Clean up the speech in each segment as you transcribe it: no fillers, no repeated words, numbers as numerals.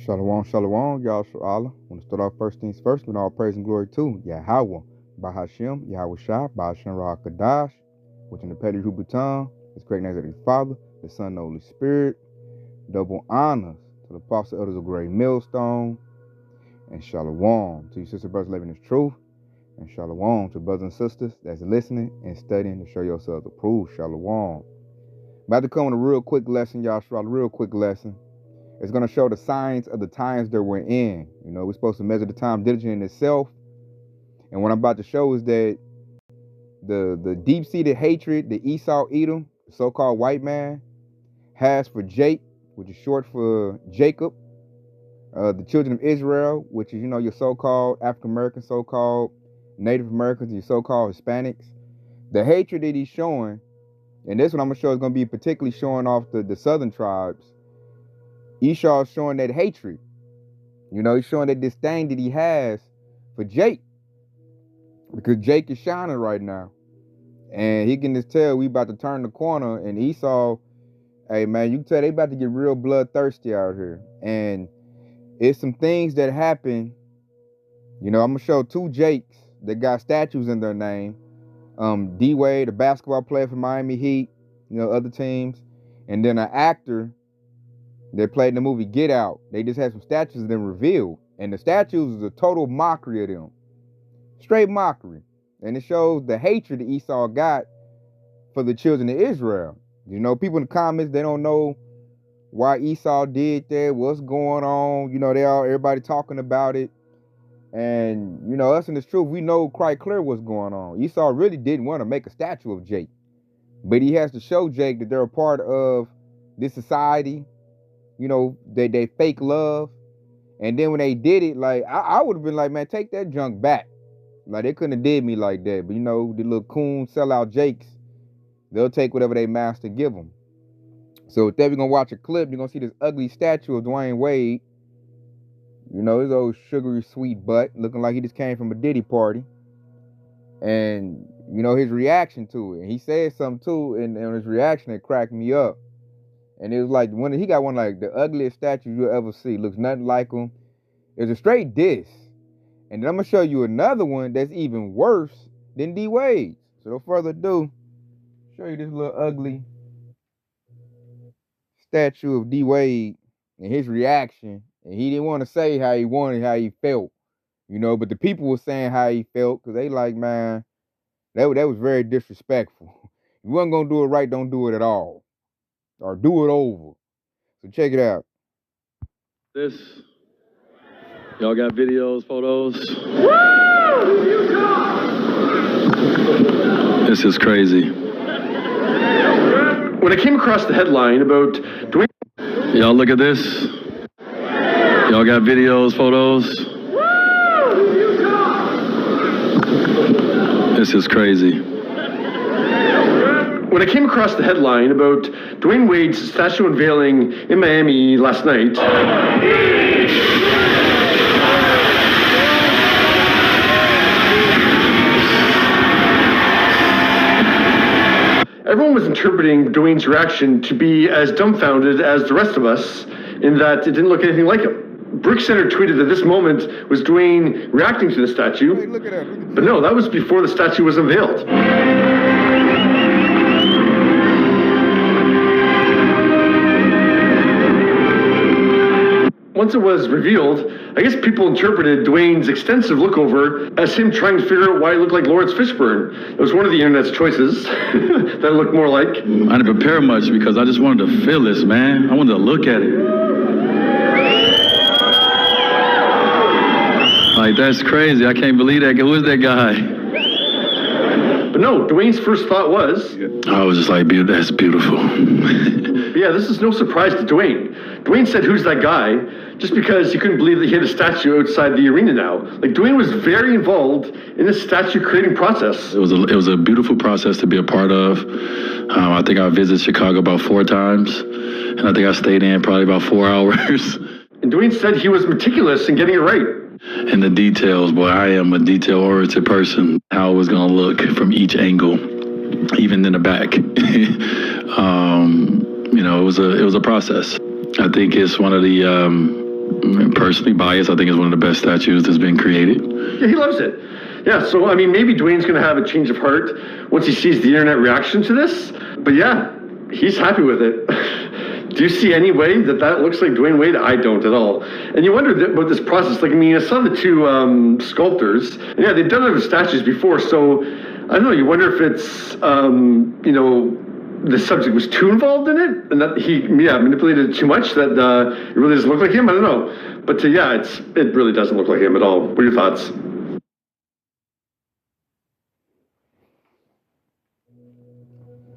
Shalom, shalom, Yahshua Allah. I want to start off first things first with all praise and glory to Yahweh, Bahashem, Yahweh Shah, Bahashem Kadash, which in the Petty Hubutan, his great name of the Father, the Son, and the Holy Spirit. Double honors to the apostle elders of Great Millstone, and shalom to your sister brothers living in truth, and shalom to brothers and sisters that's listening and studying to show yourselves approved. Shalom. About to come with a real quick lesson, Yahshua, a real quick lesson. It's going to show the signs of the times that we're in. You know, we're supposed to measure the time diligently in itself. And what I'm about to show is that the deep-seated hatred that Esau, Edom, the so-called white man, has for Jake, which is short for Jacob, the children of Israel, which is, you know, your so-called African-Americans, so-called Native Americans, your so-called Hispanics. The hatred that he's showing, and this one I'm going to show is going to be particularly showing off the southern tribes. Esau is showing that hatred. You know, he's showing that disdain that he has for Jake. Because Jake is shining right now. And he can just tell we about to turn the corner. And Esau, hey man, you can tell they about to get real bloodthirsty out here. And it's some things that happen. You know, I'm going to show two Jakes that got statues in their name. D-Wade, the basketball player for Miami Heat, you know, other teams. And then an actor that played in the movie Get Out. They just had some statues of them revealed. And the statues is a total mockery of them. Straight mockery. And it shows the hatred that Esau got for the children of Israel. You know, people in the comments, they don't know why Esau did that, what's going on. You know, everybody talking about it. And, you know, us in the truth, we know quite clear what's going on. Esau really didn't want to make a statue of Jake. But he has to show Jake that they're a part of this society. You know, they fake love. And then when they did it, like, I would have been like, man, take that junk back. Like, they couldn't have did me like that. But, you know, the little coon sellout Jakes, they'll take whatever they master give them. So with that, we're going to watch a clip. You're going to see this ugly statue of Dwayne Wade. You know, his old sugary sweet butt, looking like he just came from a Diddy party. And, you know, his reaction to it. And he said something, too, and his reaction, it cracked me up. And it was like, he got one like the ugliest statue you'll ever see. Looks nothing like him. It's a straight diss. And then I'm going to show you another one that's even worse than D-Wade's. So no further ado, show you this little ugly statue of D-Wade and his reaction. And he didn't want to say how he felt. You know, but the people were saying how he felt because they like, man, that was very disrespectful. If you wasn't going to do it right, don't do it at all. Or do it over. So check it out. This. Y'all got videos, photos? This is crazy. When I came across the headline about Dwayne... Y'all look at this. Y'all got videos, photos? This is crazy. When I came across the headline about Dwayne Wade's statue unveiling in Miami last night, everyone was interpreting Dwayne's reaction to be as dumbfounded as the rest of us, in that it didn't look anything like him. Brick Center tweeted that this moment was Dwayne reacting to the statue, but no, that was before the statue was unveiled. Once it was revealed, I guess people interpreted Dwayne's extensive lookover as him trying to figure out why he looked like Lawrence Fishburne. It was one of the internet's choices that it looked more like. I didn't prepare much because I just wanted to feel this, man. I wanted to look at it. Like, that's crazy. I can't believe that. Who is that guy? But no, Dwayne's first thought was... I was just like, that's beautiful. Yeah, this is no surprise to Dwayne. Dwayne said, who's that guy? Just because he couldn't believe that he had a statue outside the arena now. Like, Dwayne was very involved in the statue creating process. It was a beautiful process to be a part of. I think I visited Chicago about 4 times, and I think I stayed in probably about 4 hours. And Dwayne said he was meticulous in getting it right. And the details, boy, I am a detail-oriented person. How it was going to look from each angle, even in the back. You know, it was a process. I think it's one of the personally biased, I think it's one of the best statues that's been created. Yeah, he loves it. Yeah, so I mean, maybe Dwayne's going to have a change of heart once he sees the internet reaction to this. But yeah, he's happy with it. Do you see any way that looks like Dwayne Wade? I don't at all. And you wonder about this process. Like, I mean, I saw the two sculptors. And yeah, they've done other statues before. So I don't know. You wonder if it's, the subject was too involved in it, and that he manipulated it too much that it really doesn't look like him. I don't know. But yeah, it really doesn't look like him at all. What are your thoughts?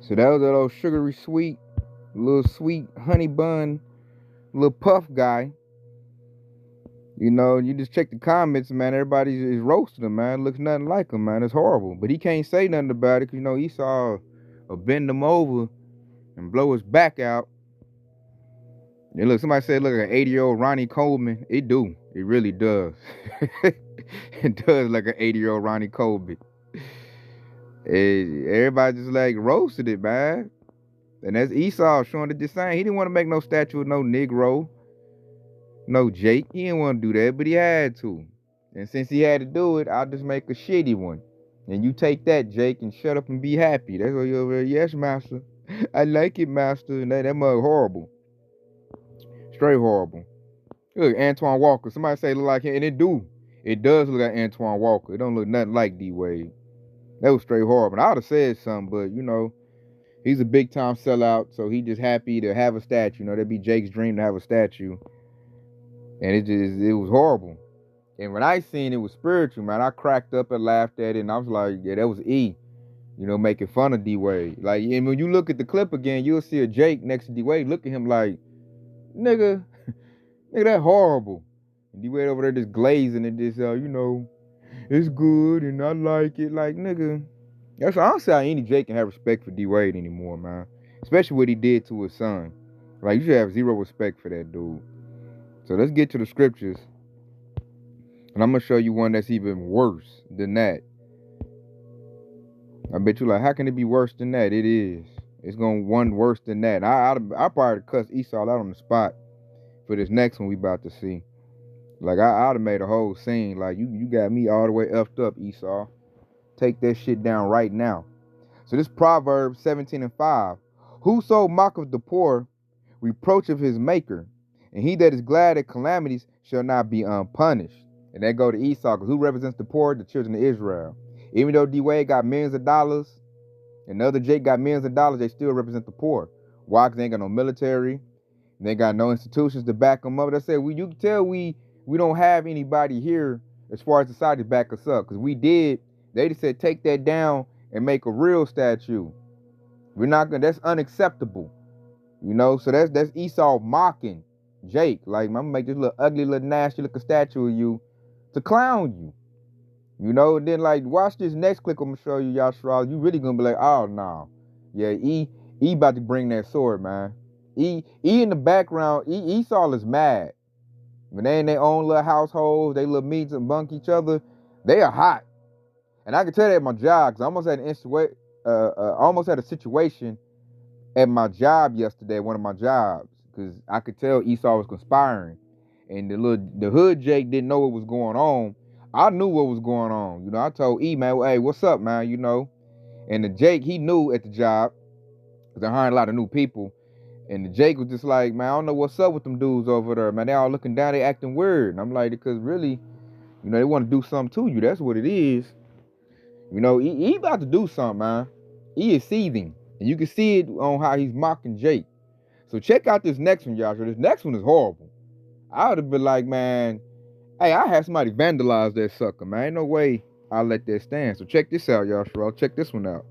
So that was that old sugary sweet, little sweet honey bun, little puff guy. You know, you just check the comments, man. Everybody is roasting him, man. Looks nothing like him, man. It's horrible. But he can't say nothing about it, because, you know, Esau will bend him over and blow his back out. And look, somebody said, look, like an 80-year-old Ronnie Coleman. It do. It really does. It does like an 80-year-old Ronnie Coleman. Everybody just like roasted it, man. And that's Esau showing the Disdain. He didn't want to make no statue of no Negro, no Jake. He didn't want to do that, but he had to. And since he had to do it, I'll just make a shitty one. And you take that, Jake, and shut up and be happy. That's what you're over there. Yes, master. I like it, master. And that mug horrible. Straight horrible. Look, Antoine Walker. Somebody say it look like him, and it do. It does look like Antoine Walker. It don't look nothing like D-Wade. That was straight horrible. I would have said something, but, you know, he's a big-time sellout, so he just happy to have a statue. You know, that'd be Jake's dream to have a statue. And it was horrible. And when I seen it was spiritual, man, I cracked up and laughed at it, and I was like, yeah, that was E. You know, making fun of D-Wade. Like, and when you look at the clip again, you'll see a Jake next to D-Wade. Look at him like, nigga, that horrible. And D-Wade over there just glazing and just, you know, it's good and I like it. Like, nigga, that's I don't see how any Jake can have respect for D-Wade anymore, man. Especially what he did to his son. Like, you should have zero respect for that dude. So let's get to the scriptures. And I'm going to show you one that's even worse than that. I bet you like, how can it be worse than that? It is. It's going one worse than that. I probably cuss Esau out on the spot for this next one we about to see. Like, I'd have made a whole scene. Like, you got me all the way effed up, Esau. Take that shit down right now. So this Proverbs 17:5. Whoso mocketh the poor, reproacheth his maker. And he that is glad at calamities shall not be unpunished. And that go to Esau, because who represents the poor? The children of Israel. Even though D-Wade got millions of dollars, and the other Jake got millions of dollars, they still represent the poor. Why? Because they ain't got no military. They ain't got no institutions to back them up. They said, you can tell we don't have anybody here as far as society to back us up. Because we did. They just said, take that down and make a real statue. We're not going to, that's unacceptable. You know, so that's Esau mocking Jake. Like, I'm going to make this little ugly, little nasty looking statue of you to clown you. You know, and then like, watch this next clip I'm going to show you, Yashra. You really going to be like, oh, no. Yeah, E about to bring that sword, man. E in the background, Esau is mad. When they in their own little households, they little meets and bunk each other, they are hot. And I can tell that at my job, because I almost had a situation at my job yesterday, one of my jobs, because I could tell Esau was conspiring. And the hood Jake didn't know what was going on. I knew what was going on. You know, I told E, man, hey, what's up, man, you know? And the Jake, he knew at the job, because they're hiring a lot of new people. And the Jake was just like, man, I don't know what's up with them dudes over there, man. They all looking down, they acting weird. And I'm like, because really, you know, they want to do something to you. That's what it is. You know, he about to do something, man. He is seething. And you can see it on how he's mocking Jake. So check out this next one, y'all. This next one is horrible. I would have been like, man, hey, I had somebody vandalize that sucker, man. Ain't no way I'll let that stand. So check this out, y'all. Check this one out.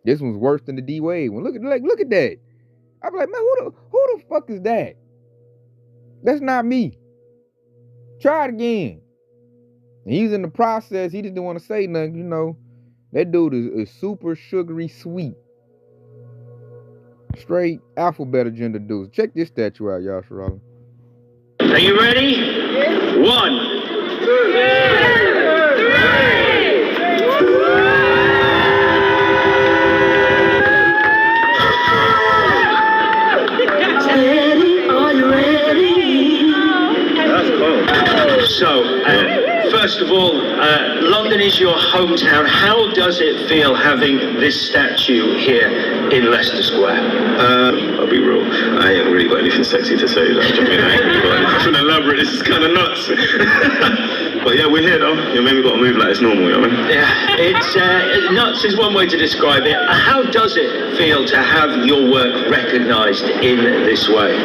This one's worse than the D-Wade one. Look at that. I'm like, man, who the fuck is that? That's not me. Try it again. And he's in the process. He just didn't want to say nothing, you know. That dude is super sugary sweet. Straight alphabet agenda dudes. Check this statue out, y'all, Sharala. Are you ready? Yes. 1, 2, 3. Are you ready? first of all, London is your hometown. How does it feel having this statue here in Leicester Square? I'll be real. I ain't really got anything sexy to say. Like, I mean, I ain't really got anything elaborate. This is kind of nuts. But yeah, we're here though. You know, maybe we got to move like it's normal, you know what I mean? Yeah, it's nuts is one way to describe it. How does it feel to have your work recognised in this way?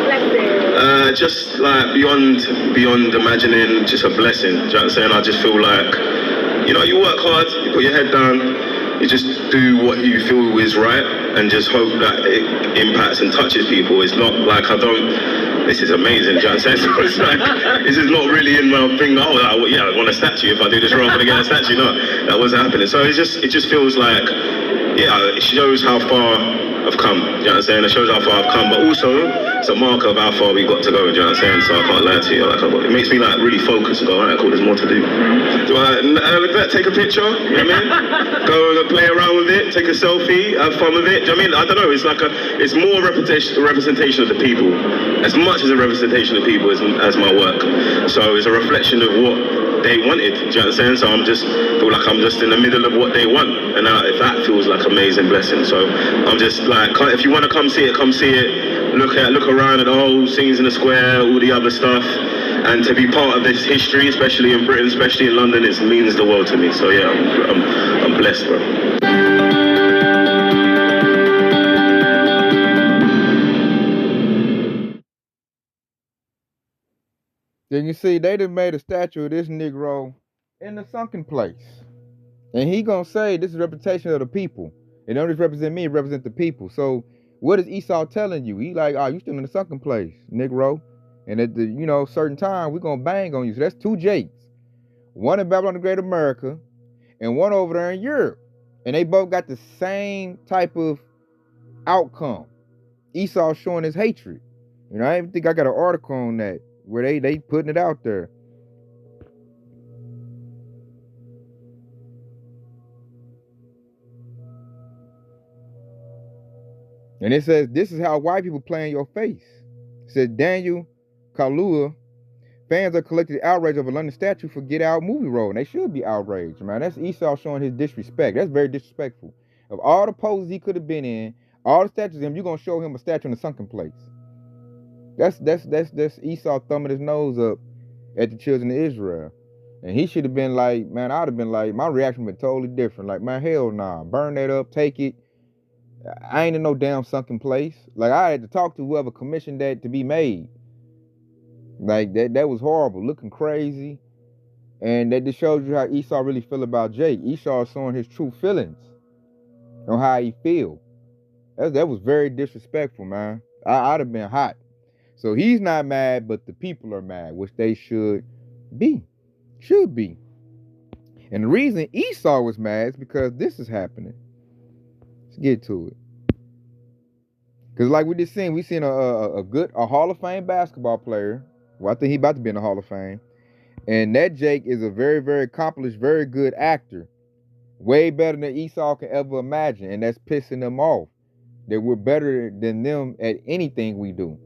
Just like beyond imagining, just a blessing. Do you know what I'm saying? I just feel like, you know, you work hard, you put your head down, you just do what you feel is right, and just hope that it impacts and touches people. It's not like this is amazing, do you know what I'm saying? So it's like, this is not really in my thing, yeah, I want a statue. If I do this wrong, I'm going to get a statue. No, that wasn't happening. So it just feels like, yeah, it shows how far I've come, do you know what I'm saying? It shows how far I've come, but also it's a marker of how far we've got to go, do you know what I'm saying? So I can't lie to you, like, it makes me like really focus and go, alright, cool, there's more to do. Do I take a picture, you know what I mean? Go play around with it, take a selfie, have fun with it, do you know what I mean? I don't know, it's more a representation of the people, as much as a representation of people as my work. So it's a reflection of what they wanted, do you know what I'm saying? So feel like I'm just in the middle of what they want, and that feels like an amazing blessing. So I'm just like, if you want to come see it, look around at the whole scenes in the square, all the other stuff, and to be part of this history, especially in Britain, especially in London, it means the world to me. So yeah, I'm blessed, bro. Then you see, they done made a statue of this Negro in the sunken place. And he gonna say this is a representation of the people. It don't just represent me, it represent the people. So what is Esau telling you? He like, you still in the sunken place, Negro. And at the, certain time, we're gonna bang on you. So that's two Jakes. One in Babylon the Great America, and one over there in Europe. And they both got the same type of outcome. Esau showing his hatred. I even think I got an article on that, where they putting it out there. And it says, this is how white people play in your face. It says, Daniel Kaluuya, fans are collectively outraged over London statue for Get Out movie role. And they should be outraged, man. That's Esau showing his disrespect. That's very disrespectful. Of all the poses he could have been in, all the statues of him, you're going to show him a statue in a sunken place. That's Esau thumbing his nose up at the children of Israel. And he should have been like, man, I'd have been like, my reaction would have been totally different. Like, man, hell nah. Burn that up, take it. I ain't in no damn sunken place. Like, I had to talk to whoever commissioned that to be made. Like, that was horrible, looking crazy. And that just shows you how Esau really feel about Jake. Esau is showing his true feelings on how he feel. That was very disrespectful, man. I'd have been hot. So he's not mad, but the people are mad, which they should be. Should be. And the reason Esau was mad is because this is happening. Let's get to it. Because like we just seen, we seen a Hall of Fame basketball player. Well, I think he about to be in the Hall of Fame. And that Jake is a very, very accomplished, very good actor. Way better than Esau can ever imagine. And that's pissing them off. That we're better than them at anything we do.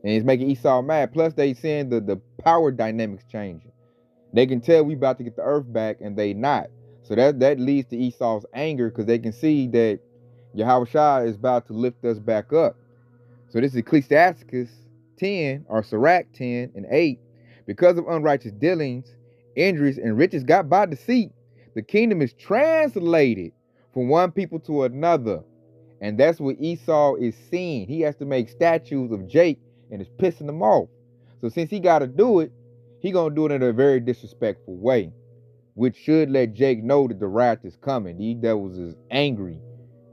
And it's making Esau mad. Plus, they seeing the power dynamics changing. They can tell we about to get the earth back, and they not. So that leads to Esau's anger, because they can see that Yahushua is about to lift us back up. So this is Ecclesiasticus 10, or Sirach 10 and 8. Because of unrighteous dealings, injuries, and riches got by deceit, the kingdom is translated from one people to another. And that's what Esau is seeing. He has to make statues of Jake, and it's pissing them off. So since he got to do it, he going to do it in a very disrespectful way, which should let Jake know that the wrath is coming. These devils is angry.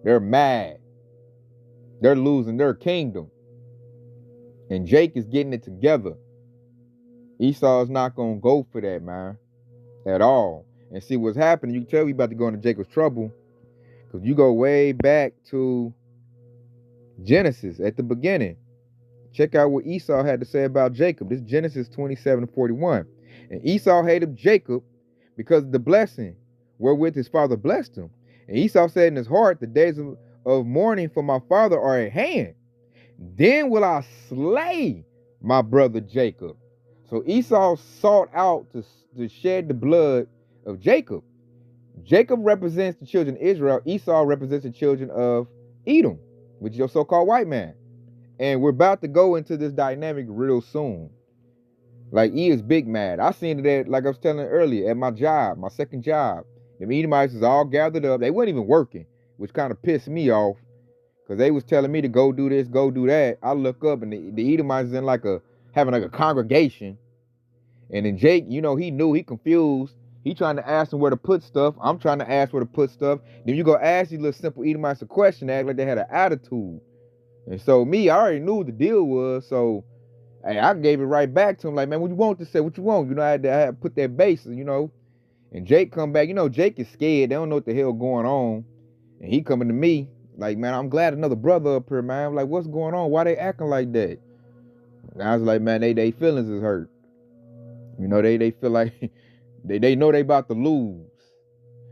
They're mad. They're losing their kingdom. And Jake is getting it together. Esau is not going to go for that, man, at all. And see what's happening. You can tell we about to go into Jacob's trouble, because you go way back to Genesis at the beginning. Check out what Esau had to say about Jacob. This is Genesis 27:41. And Esau hated Jacob because of the blessing wherewith his father blessed him. And Esau said in his heart, the days of mourning for my father are at hand. Then will I slay my brother Jacob. So Esau sought out to shed the blood of Jacob. Jacob represents the children of Israel. Esau represents the children of Edom, which is your so-called white man. And we're about to go into this dynamic real soon. Like, he is big mad. I seen it at, like I was telling earlier, at my job, my second job. The Edomites was all gathered up. They weren't even working, which kind of pissed me off, because they was telling me to go do this, go do that. I look up, and the Edomites is in having like a congregation. And then Jake, he knew, he confused. He trying to ask them where to put stuff. I'm trying to ask where to put stuff. Then you go ask these little simple Edomites a question, act like they had an attitude. And so me, I already knew what the deal was, so hey, I gave it right back to him, like, man, what you want to say? What you want? I had to put that base, And Jake come back. Jake is scared. They don't know what the hell going on. And he coming to me, like, man, I'm glad another brother up here, man. I'm like, what's going on? Why they acting like that? And I was like, man, they feelings is hurt. They feel like they know they about to lose.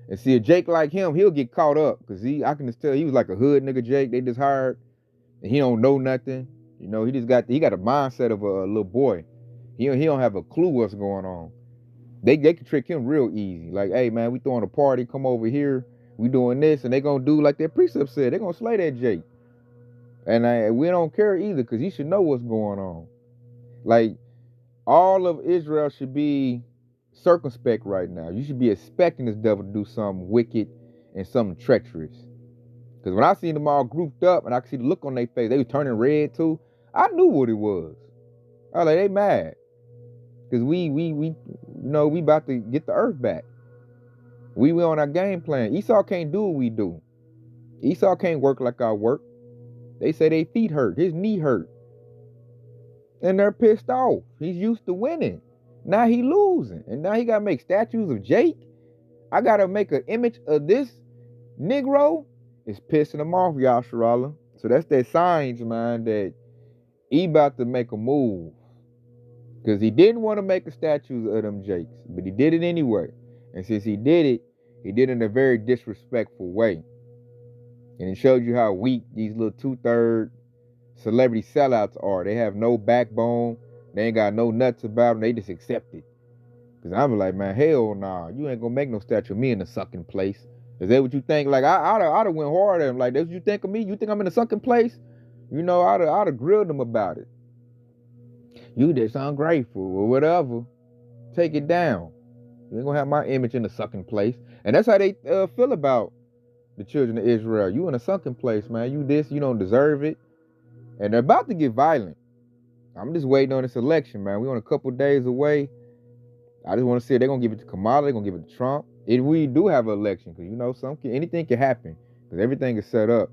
And see, a Jake like him, he'll get caught up. Because I can just tell he was like a hood nigga Jake. They just hired. And he don't know nothing. He got a mindset of a little boy. He don't have a clue what's going on. They can trick him real easy. Like, hey man, we throwing a party, come over here, we doing this, and they gonna do like their precept said. They gonna slay that Jake. And we don't care either, because he should know what's going on. Like, all of Israel should be circumspect right now. You should be expecting this devil to do something wicked and something treacherous. Because when I seen them all grouped up and I could see the look on their face, they was turning red too. I knew what it was. I was like, they mad. Because we about to get the earth back. We on our game plan. Esau can't do what we do. Esau can't work like I work. They say their feet hurt. His knee hurt. And they're pissed off. He's used to winning. Now he losing. And now he got to make statues of Jake. I got to make an image of this Negro. It's pissing them off, Yasharallah. So that's that signs, man, that he about to make a move. Because he didn't want to make a statue of them Jakes, but he did it anyway. And since he did it in a very disrespectful way. And it shows you how weak these little 2/3 celebrity sellouts are. They have no backbone. They ain't got no nuts about them. They just accept it. Because I'm like, man, hell nah. You ain't going to make no statue of me in the sucking place. Is that what you think? Like, I'd have went hard at him. Like, that's what you think of me? You think I'm in a sunken place? I'd have grilled him about it. You just ungrateful or whatever. Take it down. You ain't gonna have my image in a sunken place. And that's how they feel about the children of Israel. You in a sunken place, man. You don't deserve it. And they're about to get violent. I'm just waiting on this election, man. We on a couple days away. I just want to see if they're gonna give it to Kamala, they're gonna give it to Trump. If we do have an election, because anything can happen, because everything is set up.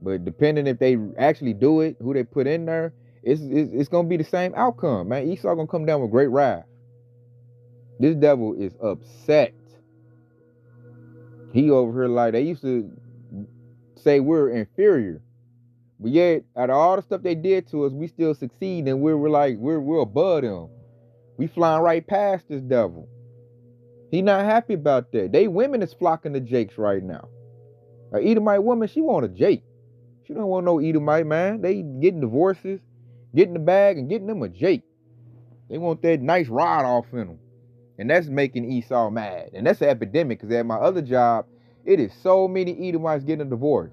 But depending if they actually do it, who they put in there, it's gonna be the same outcome, man. Esau gonna come down with great wrath. This devil is upset. He over here like they used to say we're inferior, but yet out of all the stuff they did to us, we still succeed, and we're above them. We flying right past this devil. He not happy about that. They women is flocking to Jakes right now. An Edomite woman, she want a Jake. She don't want no Edomite, man. They getting divorces, getting the bag, and getting them a Jake. They want that nice rod off in them. And that's making Esau mad. And that's an epidemic, because at my other job, it is so many Edomites getting a divorce.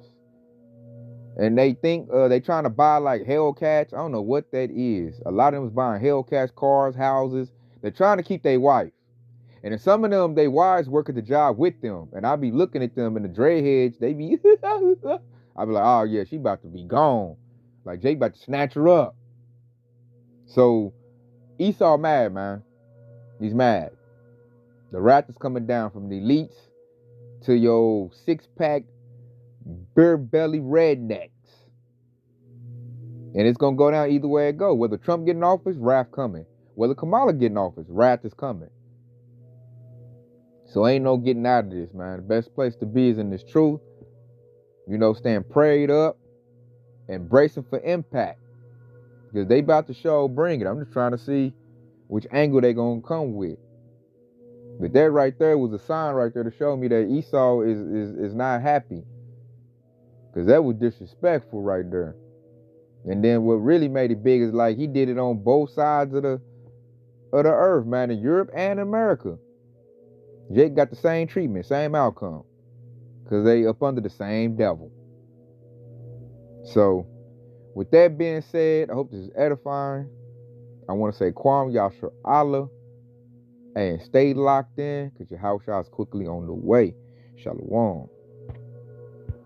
And they think they trying to buy like Hellcats. I don't know what that is. A lot of them is buying Hellcats, cars, houses. They're trying to keep their wife. And then some of them, they wives work at the job with them. And I be looking at them in the dreadheads. They be, I be like, oh yeah, she about to be gone. Like Jake about to snatch her up. So Esau mad, man. He's mad. The wrath is coming down from the elites to your 6-pack beer belly rednecks. And it's going to go down either way it go. Whether Trump get in office, wrath coming. Whether Kamala get in office, wrath is coming. So ain't no getting out of this, man. The best place to be is in this truth. Staying prayed up and bracing for impact. Because they about to show bring it. I'm just trying to see which angle they going to come with. But that right there was a sign right there to show me that Esau is not happy. Because that was disrespectful right there. And then what really made it big is like he did it on both sides of of the earth, man, in Europe and America. Jake got the same treatment, same outcome. Because they up under the same devil. So, with that being said, I hope this is edifying. I want to say Kwam Yashar Allah. And stay locked in, because your house is quickly on the way. Shalom.